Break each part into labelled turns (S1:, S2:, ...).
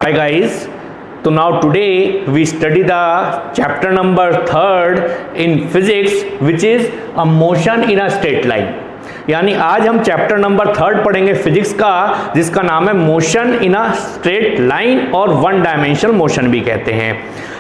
S1: Hi guys, so now today we study the chapter number 3rd in physics which is a motion in a straight line। यानी आज हम chapter number 3rd पढ़ेंगे physics का जिसका नाम है motion in a straight line और one dimensional motion भी कहते हैं।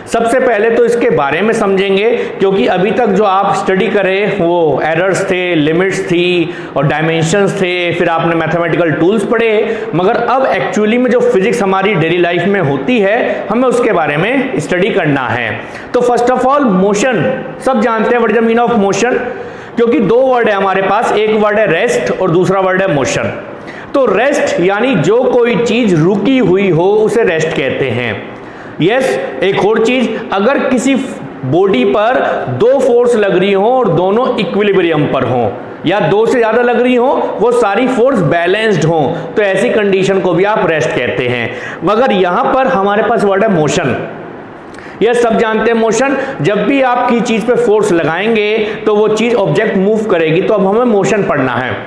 S1: सबसे पहले तो इसके बारे में समझेंगे क्योंकि अभी तक जो आप स्टडी करें वो एरर्स थे, लिमिट्स थी और डायमेंशंस थे, फिर आपने मैथमेटिकल टूल्स पढ़े, मगर अब एक्चुअली में जो फिजिक्स हमारी डेली लाइफ में होती है हमें उसके बारे में स्टडी करना है। तो फर्स्ट ऑफ ऑल मोशन, सब जानते हैं what is the meaning of motion, क्योंकि दो वर्ड है हमारे पास, एक वर्ड है रेस्ट और दूसरा वर्ड है मोशन। तो रेस्ट यानी जो कोई चीज रुकी हुई हो उसे रेस्ट कहते हैं। यस, एक और चीज, अगर किसी बॉडी पर दो फोर्स लग रही हो और दोनों इक्विलिब्रियम पर हो या दो से ज्यादा लग रही हो, वो सारी फोर्स बैलेंस्ड हो, तो ऐसी कंडीशन को भी आप रेस्ट कहते हैं। मगर यहां पर हमारे पास वर्ड है मोशन। यह सब जानते हैं मोशन, जब भी आप किसी चीज पे फोर्स लगाएंगे तो वो चीज ऑब्जेक्ट मूव करेगी। तो अब हमें मोशन पढ़ना है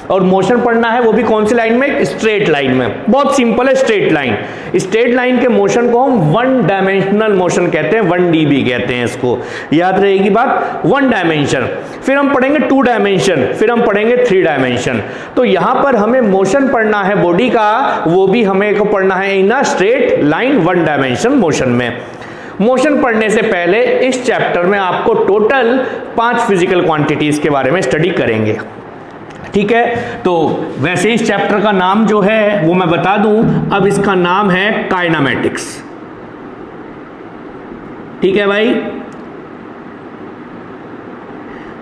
S1: और मोशन पढ़ना है वो भी कौन सी लाइन में? स्ट्रेट लाइन में। बहुत सिंपल है स्ट्रेट लाइन। स्ट्रेट लाइन के मोशन को हम वन डायमेंशनल मोशन कहते हैं, 1D भी कहते हैं इसको, याद रहेगी बात। वन डायमेंशन, फिर हम पढ़ेंगे 2 डायमेंशन, फिर हम पढ़ेंगे 3 डायमेंशन। तो यहां पर हमें मोशन पढ़ना है बॉडी का, वो भी हमें को पढ़ना है in a straight line one dimension motion में। मोशन पढ़ने से पहले इस चैप्टर में आपको टोटल 5 फिजिकल क्वांटिटीज के बारे में स्टडी करेंगे, ठीक है। तो वैसे इस चैप्टर का नाम जो है वो मैं बता दूं, अब इसका नाम है काइनेमैटिक्स, ठीक है भाई।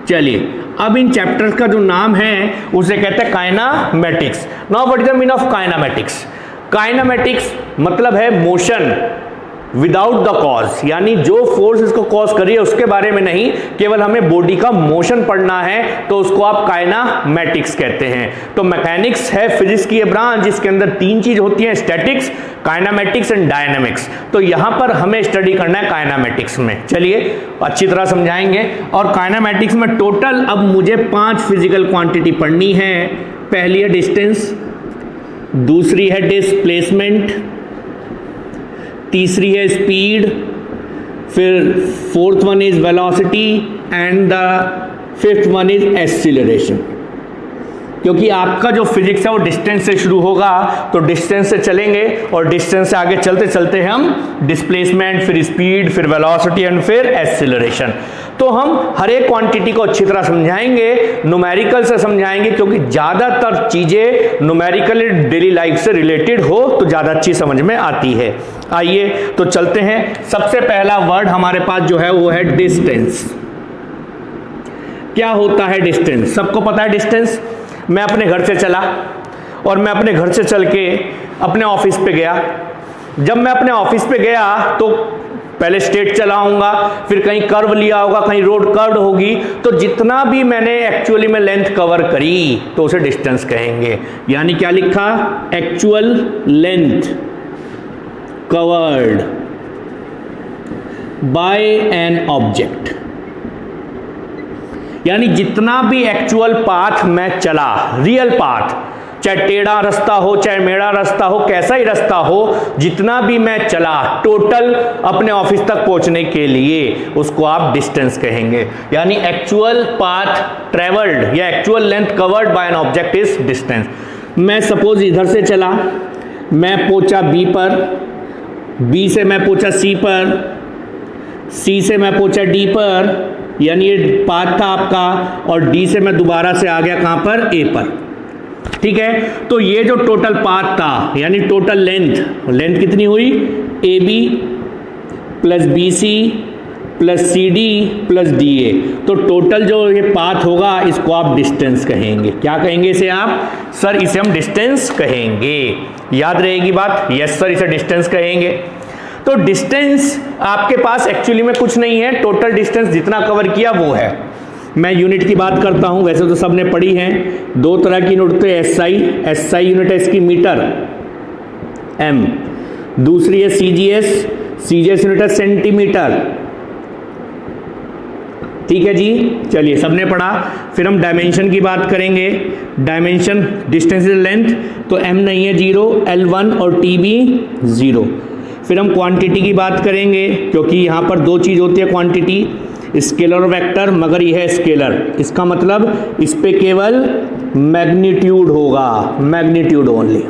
S1: चलिए, अब इन चैप्टर्स का जो नाम है उसे कहते हैं kinematics. Now what is the meaning of kinematics? Kinematics मतलब है मोशन विदाउट द कॉज, यानी जो फोर्स इसको कॉज कर रही है उसके बारे में नहीं, केवल हमें बॉडी का मोशन पढ़ना है तो उसको आप काइनेमैटिक्स कहते हैं। तो मैकेनिक्स है फिजिक्स की ये ब्रांच जिसके अंदर 3 चीज होती है, स्टैटिक्स, काइनेमैटिक्स एंड डायनेमिक्स। तो यहां पर हमें स्टडी करना है काइनेमैटिक्स में। चलिए अच्छी तरह समझाएंगे। और काइनेमैटिक्स में टोटल अब मुझे 5 फिजिकल क्वांटिटी पढ़नी है। पहली है डिस्टेंस, दूसरी है डिस्प्लेसमेंट, तीसरी है स्पीड, फिर 4th one is velocity and the 5th one is acceleration. क्योंकि आपका जो फिजिक्स है वो डिस्टेंस से शुरू होगा, तो डिस्टेंस से चलेंगे और डिस्टेंस से आगे चलते चलते हम डिस्प्लेसमेंट, फिर स्पीड, फिर वेलोसिटी एंड फिर एक्सीलरेशन। तो हम हर एक क्वांटिटी को अच्छी तरह समझाएंगे, न्यूमेरिकल से समझाएंगे, क्योंकि ज्यादातर चीजें न्यूमेरिकल डेली लाइफ से रिलेटेड हो तो ज्यादा अच्छी समझ में आती है। आइए तो चलते हैं। सबसे पहला वर्ड हमारे पास जो है वो है डिस्टेंस। क्या होता है डिस्टेंस? सबको पता है डिस्टेंस। मैं अपने घर से चला और मैं अपने घर से चल के अपने ऑफिस पे गया। जब मैं अपने ऑफिस पे गया तो पहले स्ट्रेट चलाऊंगा, फिर कहीं कर्व लिया होगा, कहीं रोड कर्व होगी, तो जितना भी मैंने एक्चुअली में लेंथ कवर करी तो उसे डिस्टेंस कहेंगे। यानी क्या लिखा? Actual length covered by an object. यानी जितना भी एक्चुअल पाथ मैं चला, रियल पाथ, चाहे टेढ़ा रास्ता हो चाहे मेढ़ा रास्ता हो, कैसा ही रास्ता हो, जितना भी मैं चला टोटल अपने ऑफिस तक पहुंचने के लिए, उसको आप डिस्टेंस कहेंगे। यानी एक्चुअल पाथ ट्रेवल्ड या actual length covered by an object is distance. मैं सपोज इधर से चला, मैं पहुंचा बी पर, बी से मैं पहुंचा सी पर, सी से मैं पहुंचा डी पर, यानी ये पाथ था आपका, और डी से मैं दोबारा से आ गया कहां पर? ए पर, ठीक है। तो ये जो टोटल पाथ था, यानी टोटल लेंथ, लेंथ कितनी हुई? A B plus B C plus C D plus D A. तो टोटल जो ये पाथ होगा इसको आप डिस्टेंस कहेंगे। क्या कहेंगे इसे आप? सर इसे हम डिस्टेंस कहेंगे। याद रहेगी बात? यस सर, इसे डिस्टेंस कहेंगे। तो डिस्टेंस आपके पास एक्चुअली में कुछ नहीं है, टोटल डिस्टेंस जितना कवर किया वो है। मैं यूनिट की बात करता हूं, वैसे तो सबने पढ़ी हैं। 2 तरह की यूनिट तो एसआई यूनिट है इसकी मीटर एम, दूसरी है सीजीएस यूनिट है सेंटीमीटर। ठीक है जी, चलिए सबने पढ़ा। फिर हम डायमेंशन की बात करेंगे। डायमेंशन डिस्टेंस इज लेंथ, तो m नहीं है 0, L1 और t भी 0। फिर हम क्वांटिटी की बात करेंगे, क्योंकि यहाँ पर दो चीज़ होती है क्वांटिटी, स्केलर और वेक्टर, मगर यह है स्केलर, इसका मतलब इस पे केवल मैग्नीट्यूड होगा, मैग्नीट्यूड ओनली।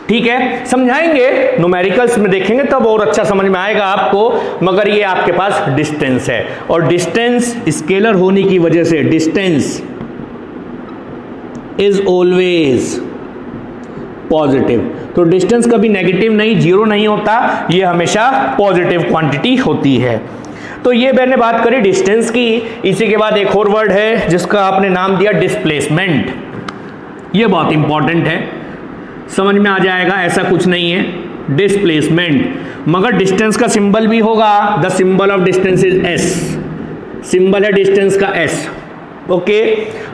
S1: ठीक है, समझाएंगे न्यूमेरिकल्स में देखेंगे तब और अच्छा समझ में आएगा आपको। मगर ये आपके पास डिस्टेंस है, और डिस्टेंस स्केलर होने की वजह से डिस्टेंस इज ऑलवेज पॉजिटिव। तो डिस्टेंस कभी नेगेटिव नहीं, जीरो नहीं होता, ये हमेशा पॉजिटिव क्वांटिटी होती है। तो ये मैंने बात करी डिस्टेंस की। इसी के बाद एक और वर्ड है जिसका आपने नाम दिया डिस्प्लेसमेंट। ये बहुत इंपॉर्टेंट है, समझ में आ जाएगा, ऐसा कुछ नहीं है डिस्प्लेसमेंट। मगर डिस्टेंस का सिंबल भी होगा, the symbol of distance is S, symbol है डिस्टेंस का S. Okay,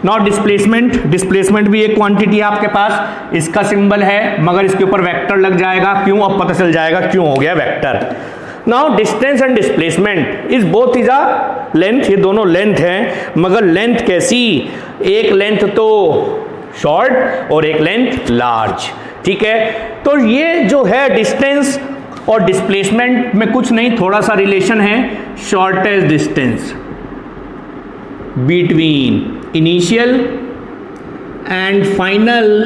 S1: not displacement, displacement भी एक क्वांटिटी है आपके पास, इसका सिंबल है, मगर इसके ऊपर वेक्टर लग जाएगा। क्यों, अब पता चल जाएगा क्यों हो गया vector. Now distance and displacement is both is a length, ये दोनों लेंथ हैं, मगर लेंथ कैसी, एक लेंथ तो शॉर्ट और एक लेंथ लार्ज। ठीक है, तो ये जो है डिस्टेंस और डिस्प्लेसमेंट में कुछ नहीं, थोड़ा सा रिलेशन है, shortest distance between initial and final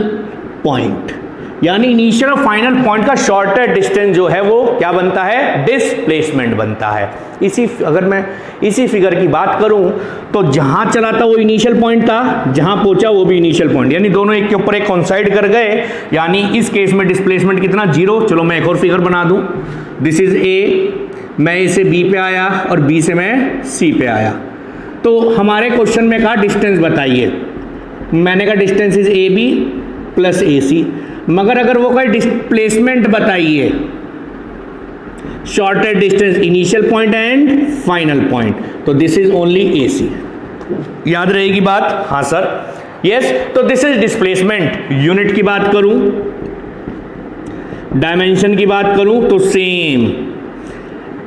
S1: point, यानी इनिशियल और फाइनल पॉइंट का शॉर्टेस्ट डिस्टेंस जो है वो क्या बनता है, डिस्प्लेसमेंट बनता है। अगर मैं इसी फिगर की बात करूं तो जहां चला था वो इनिशियल पॉइंट था, जहां पहुंचा वो भी इनिशियल पॉइंट, यानी दोनों एक के ऊपर एक कोइंसाइड कर गए, यानी इस केस में डिस्प्लेसमेंट कितना, 0। चलो मैं एक और फिगर बना दूं, दिस इज ए, मैं इसे बी पे आया और बी से मैं सी पे आया। तो हमारे क्वेश्चन में कहा डिस्टेंस बताइए, मैंने कहा distance is A B plus A C, मगर अगर वो कहे डिस्प्लेसमेंट बताइए, shortest distance initial point and final point, तो this is only A C. याद रहेगी बात, हाँ सर, यस। तो दिस इज डिस्प्लेसमेंट। यूनिट की बात करूं, डायमेंशन की बात करूं तो सेम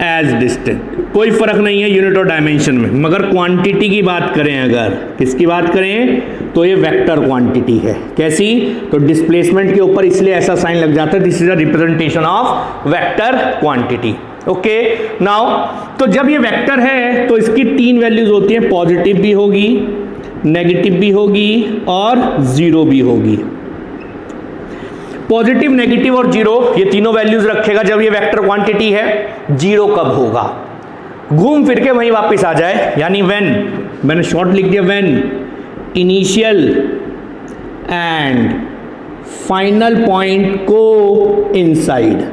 S1: एज डिस्टेंस, कोई फर्क नहीं है यूनिट और डायमेंशन में। मगर क्वांटिटी की बात करें, अगर किसकी बात करें तो ये वेक्टर क्वांटिटी है। कैसी, तो डिस्प्लेसमेंट के ऊपर इसलिए ऐसा साइन लग जाता है, this is a representation of vector quantity. Okay, now तो जब ये वेक्टर है तो इसकी तीन वैल्यूज होती हैं, पॉजिटिव भी होगी, नेगेटिव भी होगी और जीरो भी होगी। पॉजिटिव, नेगेटिव और जीरो, ये तीनों वैल्यूज रखेगा जब ये वेक्टर क्वांटिटी है। जीरो कब होगा, घूम फिर के वहीं वापस आ जाए, यानी व्हेन, मैंने शॉर्ट लिख दिया, when initial and final point को इनसाइड,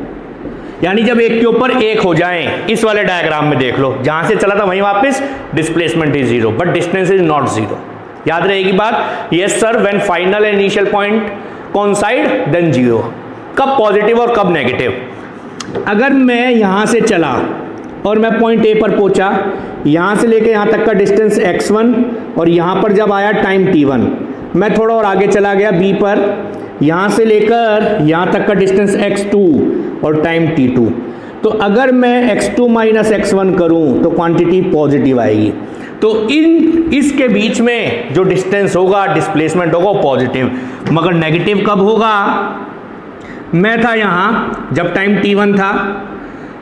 S1: यानी जब एक के ऊपर एक हो जाएं। इस वाले डायग्राम में देख लो, जहां से चला था वहीं वापस, displacement is zero but distance is not zero. याद रहेगी बात, yes sir, when final and initial point coincide than zero. कब पॉजिटिव और कब नेगेटिव, अगर मैं यहां से चला और मैं पॉइंट ए पर पहुंचा, यहां से लेके यहां तक का डिस्टेंस x1 और यहां पर जब आया टाइम t1, मैं थोड़ा और आगे चला गया b पर, यहां से लेकर यहां तक का डिस्टेंस x2 और टाइम t2, तो अगर मैं x2 माइनस x1 करूं तो क्वांटिटी पॉजिटिव आएगी। तो इसके बीच में जो डिस्टेंस होगा, डिस्प्लेसमेंट होगा पॉजिटिव। मगर नेगेटिव कब होगा, मैं था यहां जब टाइम t1 था,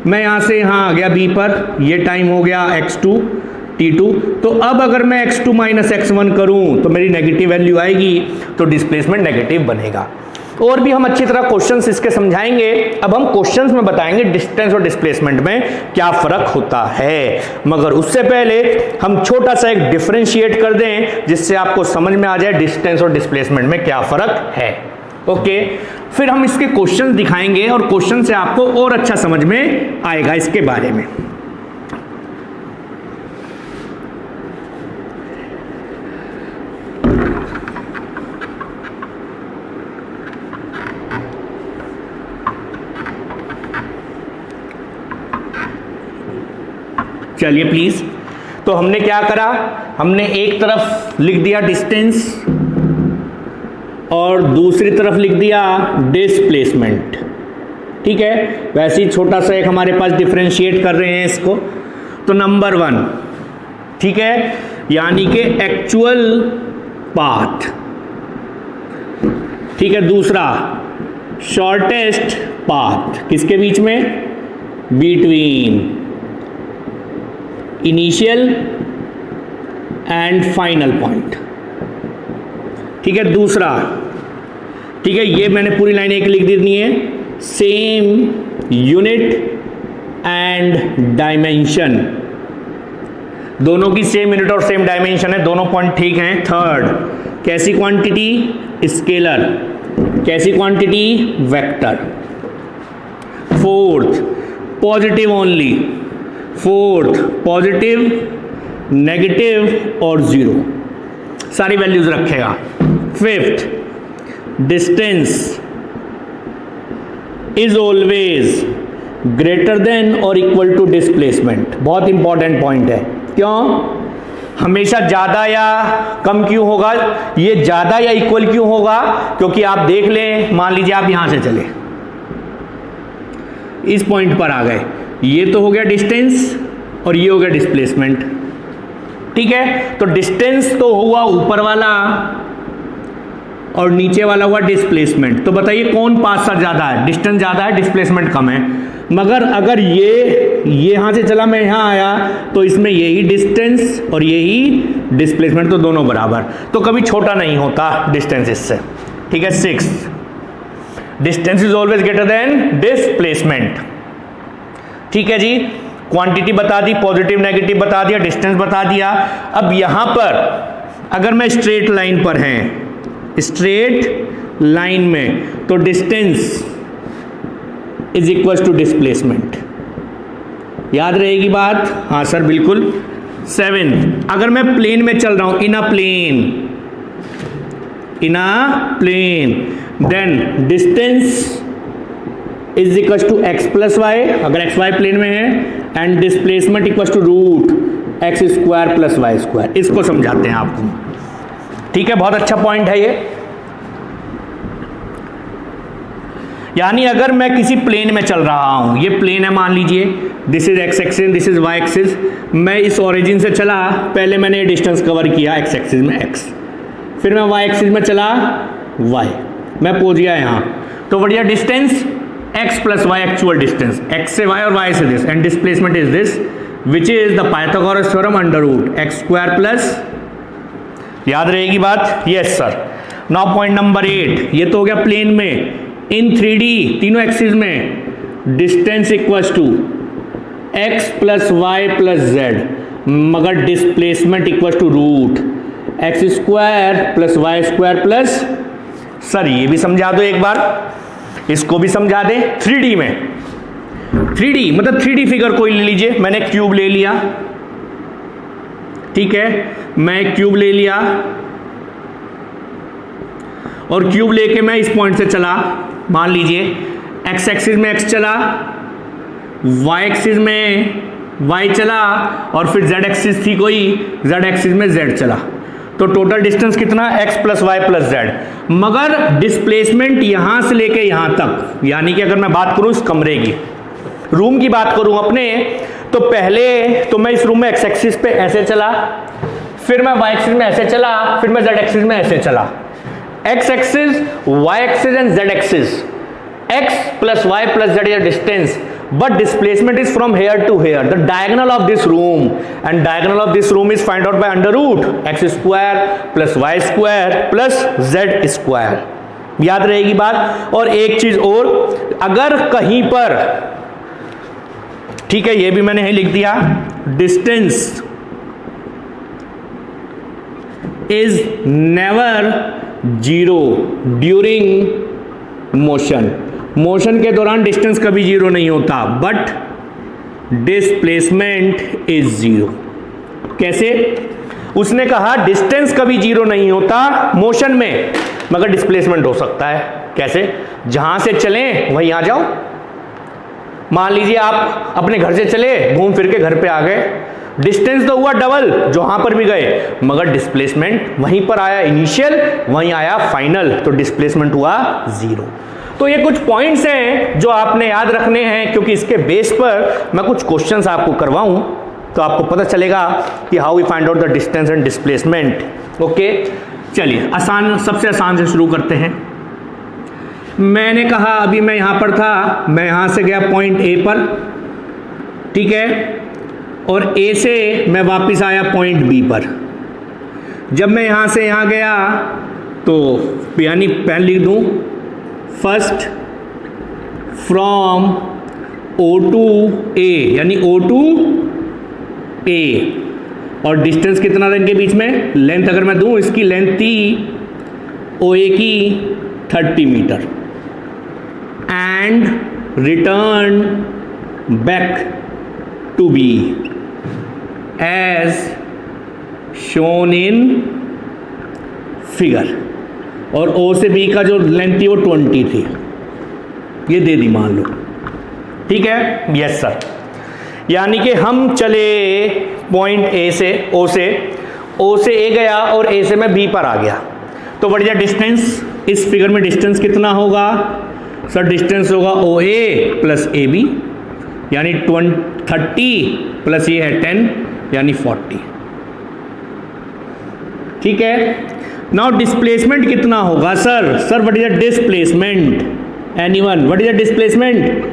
S1: मैं यहां से यहां आ गया b पर, ये टाइम हो गया x2 t2, तो अब अगर मैं x2 माइनस x1 करूं तो मेरी नेगेटिव वैल्यू आएगी, तो डिस्प्लेसमेंट नेगेटिव बनेगा। और भी हम अच्छी तरह क्वेश्चंस इसके समझाएंगे। अब हम क्वेश्चंस में बताएंगे डिस्टेंस और डिस्प्लेसमेंट में क्या फर्क होता है, मगर उससे पहले हम छोटा सा एक डिफरेंशिएट कर दें जिससे आपको समझ में आ जाए डिस्टेंस और डिस्प्लेसमेंट में क्या फर्क है। ओके, फिर हम इसके क्वेश्चंस दिखाएंगे और क्वेश्चन से आपको और अच्छा समझ में आएगा इसके बारे में। चलिए प्लीज, तो हमने क्या करा, हमने एक तरफ लिख दिया डिस्टेंस और दूसरी तरफ लिख दिया डिस्प्लेसमेंट। ठीक है, वैसे ही छोटा सा एक हमारे पास डिफरेंशिएट कर रहे हैं इसको। तो नंबर 1, ठीक है, यानी कि एक्चुअल पाथ। ठीक है, दूसरा शॉर्टेस्ट पाथ, किसके बीच में? Between initial and final point. ठीक है, दूसरा, ठीक है, ये मैंने पूरी लाइन एक लिख दी है, सेम यूनिट एंड डायमेंशन, दोनों की सेम यूनिट और सेम डायमेंशन है, दोनों पॉइंट ठीक हैं। थर्ड, कैसी क्वांटिटी? स्केलर। कैसी quantity? Vector. Fourth, positive only. Fourth, positive, negative और जीरो, सारी वैल्यूज रखेगा। Fifth, distance is always greater than और इक्वल टू डिस्प्लेसमेंट। बहुत इंपॉर्टेंट पॉइंट है। क्यों? हमेशा ज्यादा या कम क्यों होगा? ये ज्यादा या इक्वल क्यों होगा? क्योंकि आप देख लें, मान लीजिए आप यहां से चले, इस पॉइंट पर आ गए, ये तो हो गया डिस्टेंस और ये हो गया डिस्प्लेसमेंट। ठीक है, तो डिस्टेंस तो हुआ ऊपर वाला और नीचे वाला हुआ डिस्प्लेसमेंट। तो बताइए कौन पास सा ज्यादा है? डिस्टेंस ज्यादा है, डिस्प्लेसमेंट कम है। मगर अगर ये यहां से चला, मैं यहां आया, तो इसमें यही डिस्टेंस और यही डिस्प्लेसमेंट, तो दोनों बराबर, तो कभी छोटा नहीं होता डिस्टेंस इससे। ठीक है, 6, distance is always greater than displacement. ठीक है जी, क्वांटिटी बता दी, पॉजिटिव नेगेटिव बता दिया, डिस्टेंस बता दिया। अब यहां पर अगर मैं स्ट्रेट लाइन पर है, स्ट्रेट लाइन में, तो distance is equal to displacement. याद रहेगी बात? हाँ सर बिल्कुल। 7, अगर मैं प्लेन में चल रहा हूं, in a plane, then distance is equal to x plus y, अगर एक्स वाई प्लेन में है, and displacement equal to root x square plus y square. इसको समझाते हैं आपको। ठीक है, बहुत अच्छा पॉइंट है ये। यानी अगर मैं किसी प्लेन में चल रहा हूं, ये प्लेन है मान लीजिए, this is x axis, this is y axis, मैं इस ओरिजिन से चला, पहले मैंने ये डिस्टेंस कवर किया एक्स एक्सिस में एक्स, फिर मैं वाई एक्सिस में चला वाई, मैं पहुंच गया यहां, तो बढ़िया distance x plus y actual distance, x से वाई और वाई से this, and displacement is this which is the Pythagoras theorem under root x square plus, याद रहेगी बात? Yes sir. Now point number 8, ये तो हो गया प्लेन में, इन 3D तीनों एक्सिस में distance equals to x plus y plus z, मगर displacement equals to root x square plus y square plus, sir ये भी समझा दो एक बार, इसको भी समझा दे। 3D में, 3D मतलब 3D फिगर कोई ले लीजिए, मैंने क्यूब ले लिया, ठीक है, मैं क्यूब ले लिया और क्यूब लेके मैं इस पॉइंट से चला, मान लीजिए एक्स एक्सिस में एक्स चला, वाई एक्सिस में वाई चला, और फिर जेड एक्सिस थी कोई, जेड एक्सिस में जेड चला, तो टोटल डिस्टेंस कितना? X plus y plus z, मगर डिस्प्लेसमेंट यहां से लेके यहां तक, यानी कि अगर मैं बात करूं इस कमरे की, रूम की बात करूं अपने, तो पहले तो मैं इस रूम में एक्स एक्सिस पे ऐसे चला, फिर मैं वाई एक्सिस में ऐसे चला, फिर मैं जेड एक्सिस में ऐसे चला, x axis, y axis and z axis, x plus y plus z is distance, but displacement is from here to here, the diagonal of this room, and diagonal of this room is find out by under root x square plus y square plus z square। याद रहेगी बात? और एक चीज और, अगर कहीं पर, ठीक है ये भी मैंने लिख दिया, distance is never zero during motion, motion के दौरान डिस्टेंस कभी जीरो नहीं होता, बट डिस्प्लेसमेंट इज जीरो। कैसे? उसने कहा डिस्टेंस कभी जीरो नहीं होता मोशन में, मगर डिस्प्लेसमेंट हो सकता है। कैसे? जहां से चलें वहीं आ जाओ, मान लीजिए आप अपने घर से चले, घूम फिर के घर पे आ गए, डिस्टेंस तो हुआ डबल जहां पर भी गए, मगर डिस्प्लेसमेंट वहीं पर आया इनिशियल, वहीं आया फाइनल, तो डिस्प्लेसमेंट हुआ जीरो। तो ये कुछ पॉइंट्स हैं जो आपने याद रखने हैं, क्योंकि इसके बेस पर मैं कुछ क्वेश्चंस आपको करवाऊं। तो आपको पता चलेगा कि how we find out the distance and displacement. Okay, चलिए आसान, सबसे आसान से शुरू करते हैं। मैंने कहा अभी मैं यहाँ पर था, मैं यहाँ से गया पॉइंट ए पर, ठीक है, और ए से मैं वापस आया पॉइंट बी पर। जब मैं यहाँ से यहाँ गया तो यानी पहले लिख दूँ first from O to A, यानी O टू A, और डिस्टेंस कितना था इनके बीच में, लेंथ अगर मैं दूँ, इसकी लेंथ थी OA की 30 metre, and return back to B as shown in figure, और O से B का जो लेंथ थी वो 20 थी, ये दे दी मान लो, ठीक है। यस सर, यानी कि हम चले पॉइंट ए से ओ से ए गया और ए से मैं बी पर आ गया, तो बढ़िया डिस्टेंस, इस फिगर में डिस्टेंस कितना होगा सर, डिस्टेंस होगा ओ ए प्लस ए बी, यानी 30 प्लस ये है 10 यानी 40, ठीक है। नाउ डिस्प्लेसमेंट कितना होगा sir what is the displacement, anyone, what is the displacement,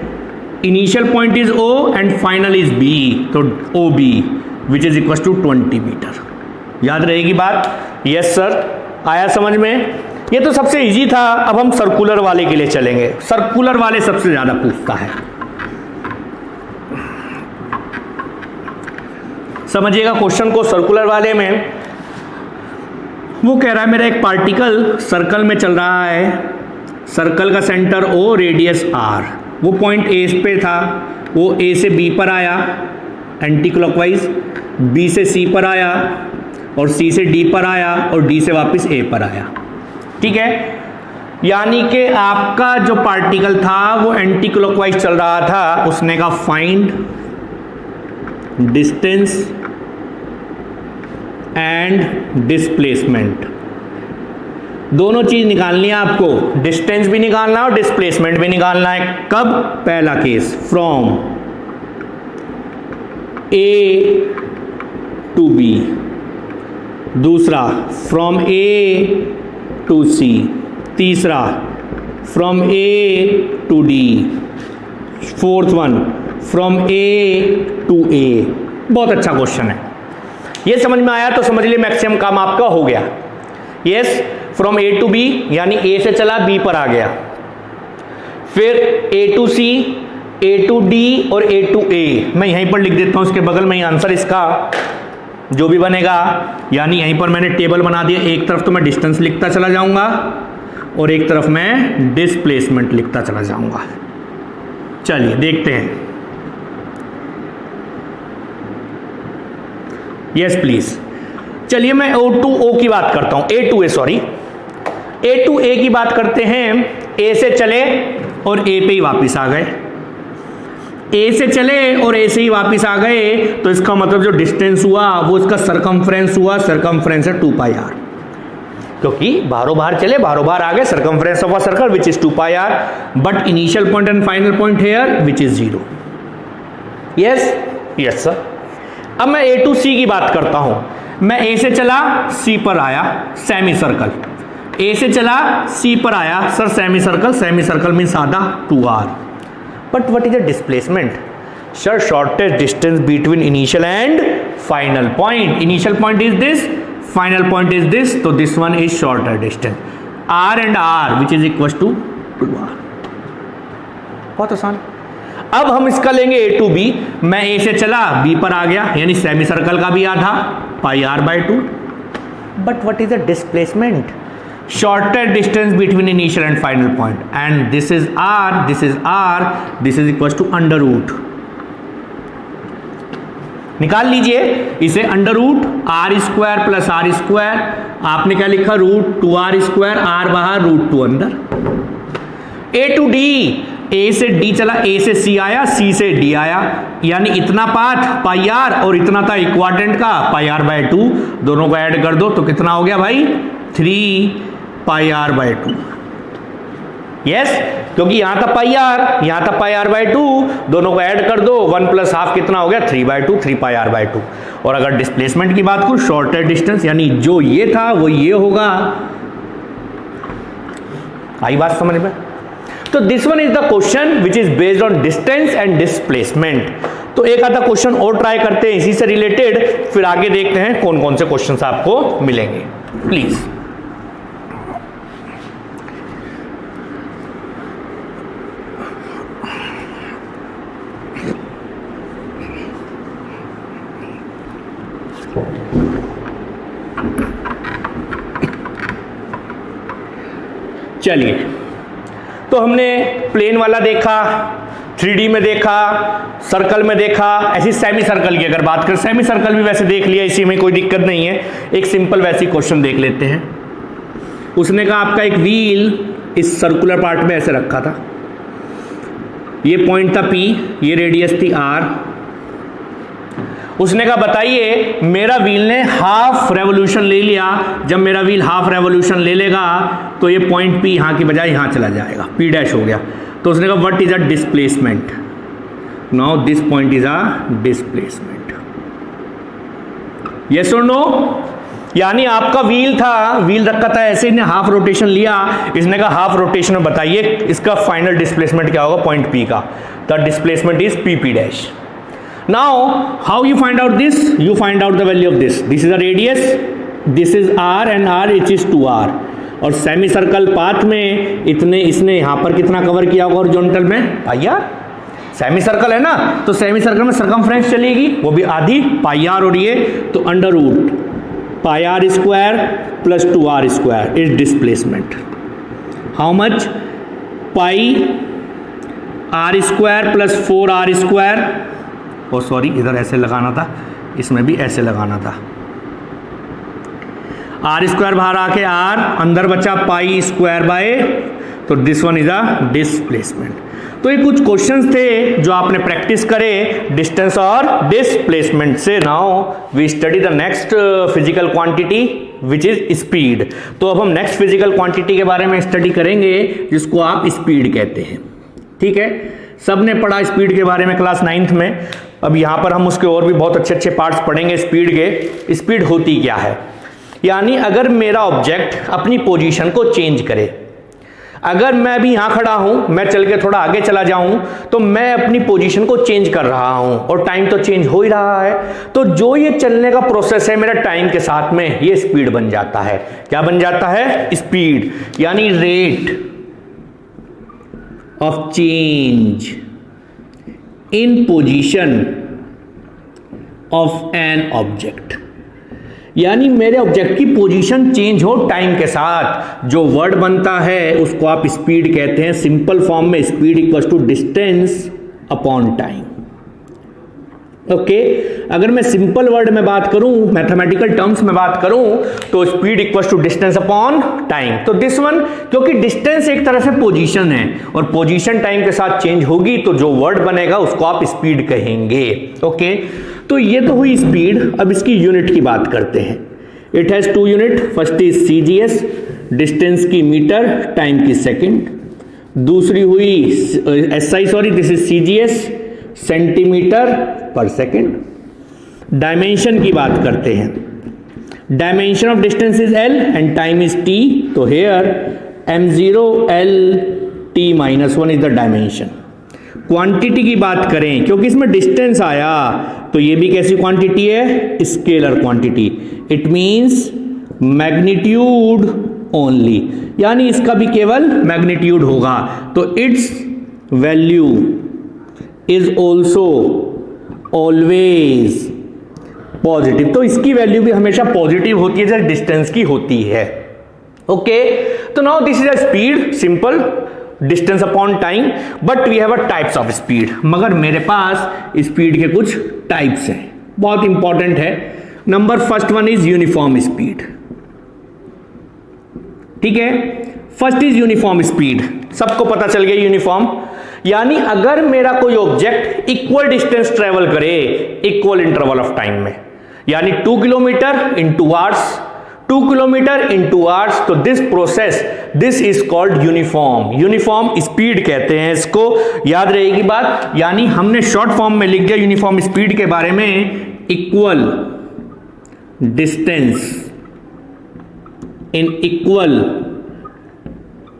S1: initial point is O and final is B, तो OB which is equal to 20 metre. याद रहेगी बात? यस सर, आया समझ में? ये तो सबसे इजी था। अब हम सर्कुलर वाले के लिए चलेंगे। सर्कुलर वाले सबसे ज्यादा पूछता है, समझिएगा क्वेश्चन को। सर्कुलर वाले में वो कह रहा है मेरा एक पार्टिकल सर्कल में चल रहा है, सर्कल का सेंटर O, रेडियस R, वो पॉइंट ए पे था, वो ए से बी पर आया एंटी क्लॉकवाइज, बी से सी पर आया, और सी से डी पर आया, और डी से वापस ए पर आया, ठीक है। यानी कि आपका जो पार्टिकल था वो एंटी क्लॉकवाइज चल रहा था, उसने कहा फाइंड डिस्टेंस एंड डिस्प्लेसमेंट, दोनों चीज निकालनी है आपको, डिस्टेंस भी निकालना है और डिस्प्लेसमेंट भी निकालना है। कब? पहला case from A to B, दूसरा फ्रॉम ए टू सी, तीसरा from A to D, fourth one from A to A. बहुत अच्छा क्वेश्चन है, ये समझ में आया तो समझ लिए मैक्सिमम काम आपका हो गया। Yes, from A to B यानी ए से चला बी पर आ गया, फिर A to C, A to D और ए टू ए। मैं यहीं पर लिख देता हूं, इसके बगल में ही आंसर इसका जो भी बनेगा, यानी यहीं पर मैंने टेबल बना दिया। एक तरफ तो मैं डिस्टेंस लिखता चला जाऊंगा और एक तरफ मैं डिस्प्लेसमेंट लिखता चला जाऊंगा। चलिए देखते हैं। यस प्लीज, चलिए मैं O टू O की बात करता हूं, A टू A की बात करते हैं। A से चले और A पे ही वापस आ गए, A से चले और A से ही वापस आ गए, तो इसका मतलब जो डिस्टेंस हुआ वो इसका सरकमफ्रेंस हुआ, सरकमफ्रेंस है 2πr, क्योंकि बारों बाहर चले बारों बाहर आ गए, circumference of a circle which is 2πr, but initial point and final point here which is 0। Yes yes sir. अब मैं A टू C की बात करता हूं। मैं A से चला C पर आया, सेमी सर्कल, A से चला C पर आया, सर सेमी सर्कल मीन्स आधा 2r, but what is the displacement? Sir shortest distance between initial and final point, initial point is this, final point is this, तो this one is shorter distance, r and r which is equal to 2r। बहुत आसान। अब हम इसका लेंगे A to B, मैं A से चला B पर आ गया, यानी सेमी सर्कल का भी आधा πr/2, but what is the displacement? Shortest distance between initial and final point, and this is r, this is r, this is equal to under root. निकाल लीजिए इसे, under root r² plus r², आपने क्या लिखा, root 2r², r बाहर root 2 अंदर। A to D, A से D चला, A से C आया, C से D आया, यानी इतना पाथ πr और इतना था इक्वाड्रेंट का πr/2, दोनों को ऐड कर दो तो कितना हो गया भाई, 3πr/2। यस, क्योंकि यहां था पाई आर, यहां था पाई आर बाई 2, दोनों को ऐड कर दो, 1 प्लस हाफ कितना हो गया 3/2, 3 पाई आर बाई 2। और अगर डिस्प्लेसमेंट की बात करूं, शॉर्टर डिस्टेंस, यानी जो ये था वो ये होगा। आई बात समझ में? तो this one is the question which is based on distance and displacement. तो एक आधा क्वेश्चन और ट्राई करते हैं इसी से रिलेटेड, फिर आगे देखते हैं कौन कौन से क्वेश्चंस आपको मिलेंगे। प्लीज चलिए, तो हमने प्लेन वाला देखा, 3D में देखा, सर्कल में देखा, ऐसी सेमी सर्कल की अगर बात करें, सेमी सर्कल भी वैसे देख लिया, इसी में कोई दिक्कत नहीं है। एक सिंपल वैसी क्वेश्चन देख लेते हैं। उसने कहा आपका एक व्हील इस सर्कुलर पार्ट में ऐसे रखा था, ये पॉइंट था P, ये रेडियस थी R। उसने कहा बताइए मेरा व्हील ने हाफ रेवोल्यूशन ले लिया, जब मेरा व्हील हाफ रेवोल्यूशन ले लेगा तो ये पॉइंट P यहां की बजाय यहां चला जाएगा, P डैश हो गया। तो उसने कहा what is a displacement, now this point is a displacement, yes और नो। यानी आपका व्हील था, व्हील रखा था ऐसे, इसने हाफ रोटेशन लिया, इसने कहा हाफ रोटेशन में बताइए इसका फाइनल डिस्प्लेसमेंट क्या होगा पॉइंट P का। The displacement is PP dash. Now, how you find out this? You find out the value of this. This is a radius, this is R and R which is 2R. और semi circle path में इतने, इसने यहां पर कितना cover किया होगा horizontal में, पाई आर। सेमी सर्कल है ना, तो सेमी सर्कल में सर्कमफ्रेंस चलेगी, वो भी आधी पाई आर, और ये तो under root pi r square plus 2R square is displacement. How much? Pi r square plus 4R square, oh sorry इधर ऐसे लगाना था, इसमें भी ऐसे लगाना था। आर स्क्वायर बाहर आके आर, अंदर बचा पाई स्क्वायर बाय, तो this one is a displacement. तो ये कुछ क्वेश्चंस थे जो आपने प्रैक्टिस करे डिस्टेंस और डिस्प्लेसमेंट से। Now we study the next physical quantity which is speed. तो अब हम नेक्स्ट फिजिकल क्वांटिटी के बारे में स्टडी करेंगे जिसको आप स्पीड कहते हैं। ठीक है, सबने पढ़ा स्पीड के बारे में क्लास 9th में। अब यहां पर हम उसके और भी बहुत अच्छे अच्छे पार्ट्स पढ़ेंगे स्पीड के। स्पीड होती क्या है, यानी अगर मेरा ऑब्जेक्ट अपनी पोजीशन को चेंज करे, अगर मैं भी यहां खड़ा हूं, मैं चल के थोड़ा आगे चला जाऊं, तो मैं अपनी पोजीशन को चेंज कर रहा हूं और टाइम तो चेंज हो ही रहा है। तो जो ये चलने का प्रोसेस है मेरा टाइम के साथ में, ये स्पीड बन जाता है। क्या बन जाता है? स्पीड, यानी rate of change in position of an object, यानी मेरे ऑब्जेक्ट की पोजीशन चेंज हो टाइम के साथ, जो वर्ड बनता है उसको आप स्पीड कहते हैं। सिंपल फॉर्म में speed equals to distance upon time. Okay, अगर मैं सिंपल वर्ड में बात करूं, मैथमेटिकल टर्म्स में बात करूं, तो speed equals to distance upon time. तो दिस वन, क्योंकि डिस्टेंस एक तरह से पोजीशन है और पोजीशन टाइम के साथ चेंज होगी, तो जो वर्ड बनेगा उसको आप स्पीड कहेंगे। ओके, तो ये तो हुई स्पीड। अब इसकी यूनिट की बात करते हैं। It has 2 unit, first is CGS, distance की मीटर, टाइम की सेकंड। दूसरी हुई SI, sorry this is CGS, centimetre per second. Dimension की बात करते हैं। Dimension of distance is L and time is T, तो here m0 L T - 1 is the dimension. Quantity की बात करें, क्योंकि इसमें डिस्टेंस आया, तो ये भी कैसी क्वांटिटी है? Scalar quantity. It means magnitude only, यानी इसका भी केवल मैग्नीट्यूड होगा। तो it's value is also always positive, तो इसकी वैल्यू भी हमेशा पॉजिटिव होती है जैसे डिस्टेंस की होती है। ओके, तो now this is a speed, simple distance upon time, but we have a types of speed. मगर मेरे पास स्पीड के कुछ टाइप्स हैं, बहुत इंपॉर्टेंट है। Number first one is uniform speed. ठीक है, फर्स्ट इज यूनिफॉर्म स्पीड, सबको पता चल गया यूनिफॉर्म, यानी अगर मेरा कोई ऑब्जेक्ट इक्वल डिस्टेंस ट्रेवल करे इक्वल इंटरवल ऑफ टाइम में, यानी 2 kilometre in 2 hours, 2 kilometre in 2 hours. तो this process, this is called uniform, uniform speed कहते हैं इसको, याद रहेगी बात। यानी हमने शॉर्ट फॉर्म में लिख दिया यूनिफॉर्म स्पीड के बारे में, equal distance in equal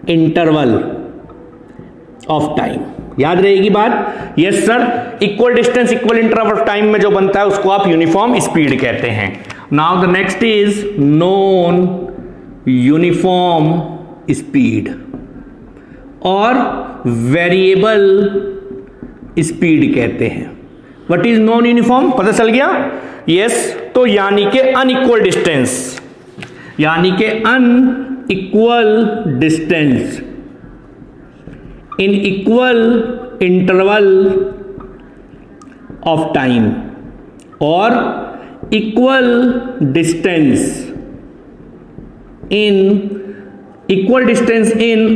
S1: interval of time, याद रहेगी बात। Yes sir, equal distance equal interval of time में जो बनता है उसको आप यूनिफॉर्म स्पीड कहते हैं। Now the next is non uniform speed और वेरिएबल स्पीड कहते हैं। व्हाट इज नॉन यूनिफॉर्म, पता चल गया। यस, तो यानी कि अनइक्वल डिस्टेंस, यानी कि unequal distance in equal interval of time और equal distance in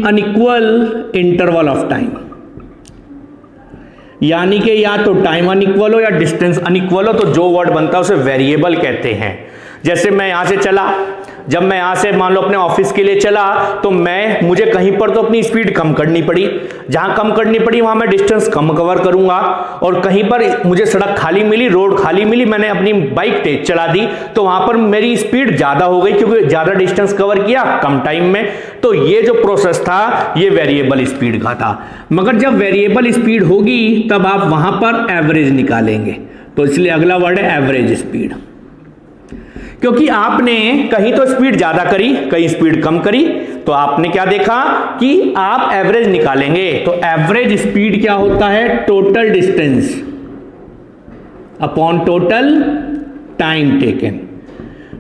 S1: unequal interval of time. यानी कि या तो टाइम अनइक्वल हो या डिस्टेंस अनइक्वल हो, तो जो वर्ड बनता है उसे वेरिएबल कहते हैं। जैसे मैं यहां से चला, जब मैं यहां से मान लो अपने ऑफिस के लिए चला, तो मुझे कहीं पर तो अपनी स्पीड कम करनी पड़ी, जहां कम करनी पड़ी वहां मैं डिस्टेंस कम कवर करूंगा, और कहीं पर मुझे सड़क खाली मिली, रोड खाली मिली, मैंने अपनी बाइक तेज चला दी, तो वहां पर मेरी स्पीड ज्यादा हो गई क्योंकि ज्यादा डिस्टेंस कवर किया कम टाइम में। तो ये जो प्रोसेस था ये वेरिएबल स्पीड का था। मगर जब वेरिएबल स्पीड होगी तब आप वहां पर एवरेज निकालेंगे, तो इसलिए अगला वर्ड है एवरेज स्पीड। क्योंकि आपने कहीं तो स्पीड ज्यादा करी, कहीं स्पीड कम करी, तो आपने क्या देखा कि आप एवरेज निकालेंगे। तो एवरेज स्पीड क्या होता है, total distance upon total time taken.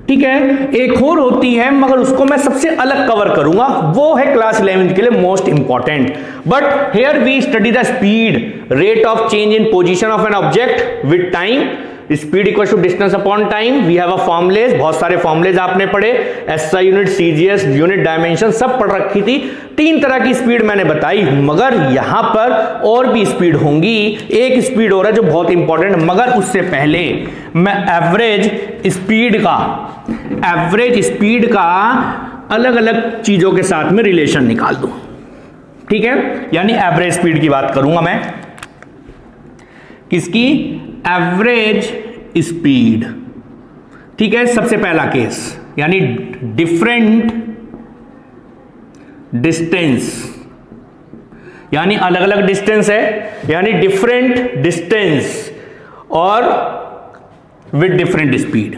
S1: ठीक है, एक और होती है मगर उसको मैं सबसे अलग कवर करूंगा, वो है क्लास 11 के लिए most important. But here we study the speed, rate of change in position of an object with time. Speed equal to distance upon time. We have a formulas, बहुत सारे फॉर्मुलेज आपने पढ़े, SI unit, CGS unit, dimension सब पढ़ रखी थी। 3 तरह की स्पीड मैंने बताई, मगर यहां पर और भी स्पीड होंगी। एक स्पीड हो रहा है जो बहुत इंपॉर्टेंट, मगर उससे पहले मैं एवरेज स्पीड का अलग अलग चीजों के साथ में रिलेशन निकाल दूं। ठीक है, यानी एवरेज स्पीड की बात करूंगा मैं, किसकी, एवरेज स्पीड। ठीक है, सबसे पहला केस यानी डिफरेंट डिस्टेंस, यानी अलग अलग डिस्टेंस है, यानी डिफरेंट डिस्टेंस और with different speed,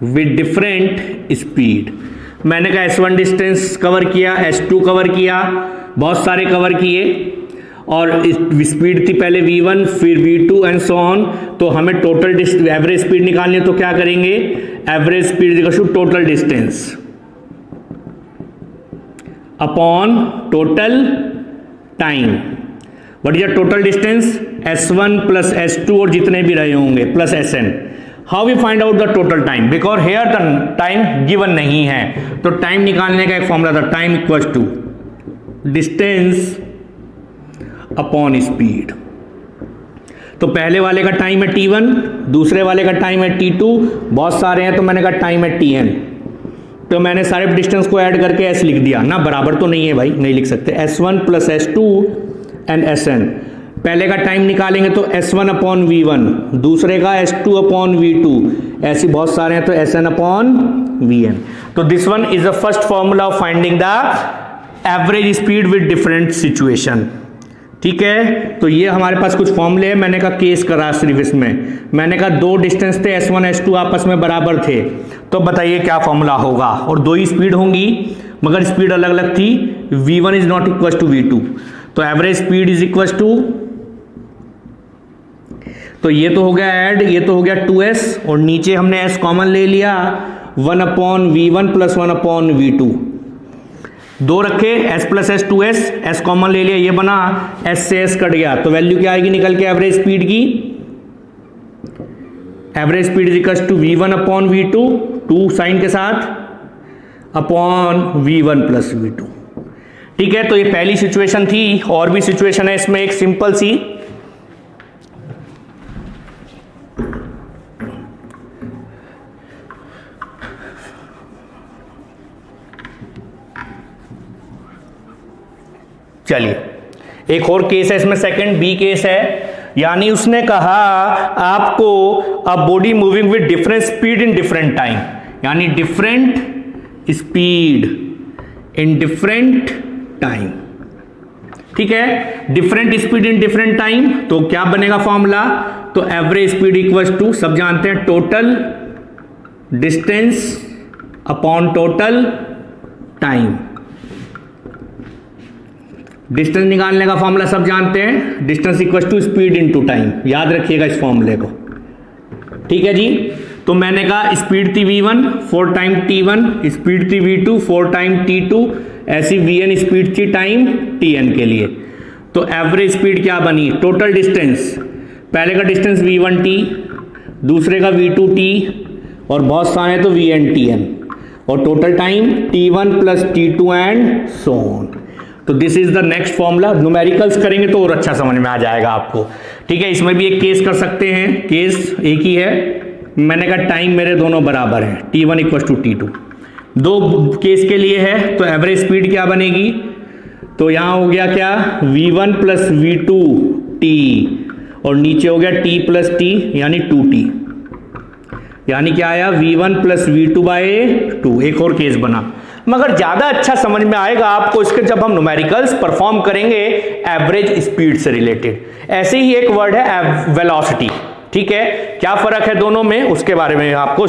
S1: with different speed. मैंने कहा S1 डिस्टेंस कवर किया, S2 कवर किया, बहुत सारे कवर किए, और स्पीड थी पहले V1 फिर V2 एंड सो ऑन। तो हमें टोटल एवरेज स्पीड निकालनी है, तो क्या करेंगे, average speed equal to total distance upon total time. What is the total distance, S1 plus S2 और जितने भी रहे होंगे plus Sn। How we find out the total time, because here the time given नहीं है। तो time निकालने का एक फॉर्मूला था, time equal to distance upon speed. तो पहले वाले का टाइम है T1, दूसरे वाले का टाइम है T2, बहुत सारे हैं तो मैंने कहा टाइम है Tn। तो मैंने सारे डिस्टेंस को ऐड करके S लिख दिया ना, बराबर तो नहीं है भाई, नहीं लिख सकते। S1 plus S2 and Sn। पहले का टाइम निकालेंगे तो S1 अपॉन V1, दूसरे का S2 अपॉन V2, ऐसे बहुत सारे हैं तो Sn अपॉन Vn। तो this one is the first formula of finding the average speed with different situation. ठीक है, तो ये हमारे पास कुछ फॉर्मूले हैं। मैंने कहा केस करा सिर्फ इसमें, मैंने कहा 2 डिस्टेंस थे S1 S2 आपस में बराबर थे, तो बताइए क्या फॉर्मूला होगा। और 2 ही स्पीड होंगी मगर स्पीड अलग अलग थी, V1 is not equal to V2, तो average speed is equal to, तो ये तो हो गया ऐड, ये तो हो गया 2s और नीचे हमने s कॉमन ले लिया, 1 upon V1 plus 1 upon V2, 2 रखे, s plus s 2s, s common ले लिया, ये बना, s से s कट गया, तो वैल्यू क्या आएगी निकल के एवरेज स्पीड की, average speed is equal to V1 upon V2, 2 sign के साथ अपॉन V1 प्लस V2। ठीक है, तो ये पहली सिचुएशन थी। और भी सिचुएशन है इसमें, एक सिंपल सी, चलिए एक और केस है इसमें, सेकंड बी केस है, यानी उसने कहा आपको a body moving with different speed in different time, यानी different speed in different time, ठीक है, different speed in different time, तो क्या बनेगा फॉर्मूला, तो एवरेज स्पीड इक्वल्स टू, सब जानते हैं, total distance upon total time. Distance निकालने का फॉर्मूला सब जानते हैं, distance equals to speed into time, याद रखिएगा इस फॉर्मूले को, ठीक है जी। तो मैंने कहा स्पीड थी v1 4 टाइम t1, स्पीड थी v2 4 टाइम t2, ऐसी vn स्पीड थी टाइम tn के लिए। तो एवरेज स्पीड क्या बनी, टोटल डिस्टेंस, पहले का डिस्टेंस v1t, दूसरे का v2t, और बहुत सारे तो vn tn, और total time t1 plus t2 and so on. तो this is the next formula. Numericals करेंगे तो और अच्छा समझ में आ जाएगा आपको, ठीक है। इसमें भी एक केस कर सकते हैं, केस एक ही है, मैंने कहा टाइम मेरे दोनों बराबर हैं, t1 इक्वल टू t2, दो केस के लिए है, तो एवरेज स्पीड क्या बनेगी, तो यहां हो गया क्या, v1 प्लस v2t, और नीचे हो गया t प्लस t यानी 2t, यानी क्या आया v1 प्लस v2 बाय 2। एक और केस बना, मगर ज्यादा अच्छा समझ में आएगा आपको इसके जब हम न्यूमेरिकल्स परफॉर्म करेंगे एवरेज स्पीड से रिलेटेड। ऐसे ही एक वर्ड है वेलोसिटी, ठीक है, क्या फर्क है दोनों में उसके बारे में आपको